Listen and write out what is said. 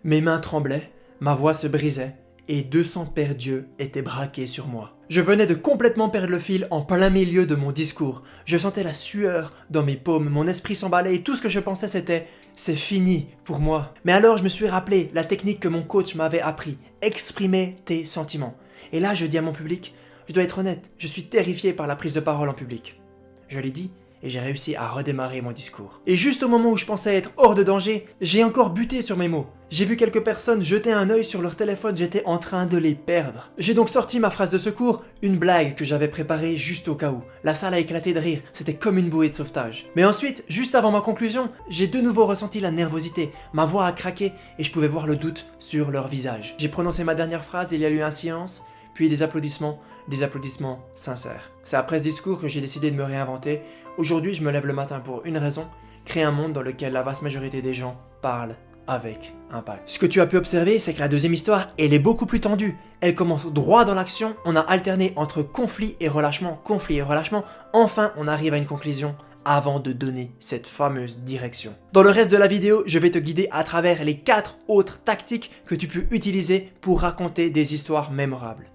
Mes mains tremblaient, ma voix se brisait, et 200 paires d'yeux étaient braqués sur moi. Je venais de complètement perdre le fil en plein milieu de mon discours. Je sentais la sueur dans mes paumes, mon esprit s'emballait et tout ce que je pensais c'était « c'est fini pour moi ». Mais alors je me suis rappelé la technique que mon coach m'avait appris, exprimer tes sentiments. Et là je dis à mon public, je dois être honnête, je suis terrifié par la prise de parole en public. Je l'ai dit et j'ai réussi à redémarrer mon discours. Et juste au moment où je pensais être hors de danger, j'ai encore buté sur mes mots. J'ai vu quelques personnes jeter un œil sur leur téléphone, j'étais en train de les perdre. J'ai donc sorti ma phrase de secours, une blague que j'avais préparée juste au cas où. La salle a éclaté de rire, c'était comme une bouée de sauvetage. Mais ensuite, juste avant ma conclusion, j'ai de nouveau ressenti la nervosité. Ma voix a craqué et je pouvais voir le doute sur leur visage. J'ai prononcé ma dernière phrase, il y a eu un silence, puis des applaudissements sincères. C'est après ce discours que j'ai décidé de me réinventer. Aujourd'hui, je me lève le matin pour une raison, créer un monde dans lequel la vaste majorité des gens parlent avec impact. Ce que tu as pu observer, c'est que la deuxième histoire, elle est beaucoup plus tendue. Elle commence droit dans l'action, on a alterné entre conflit et relâchement, enfin on arrive à une conclusion avant de donner cette fameuse direction. Dans le reste de la vidéo, je vais te guider à travers les 4 autres tactiques que tu peux utiliser pour raconter des histoires mémorables.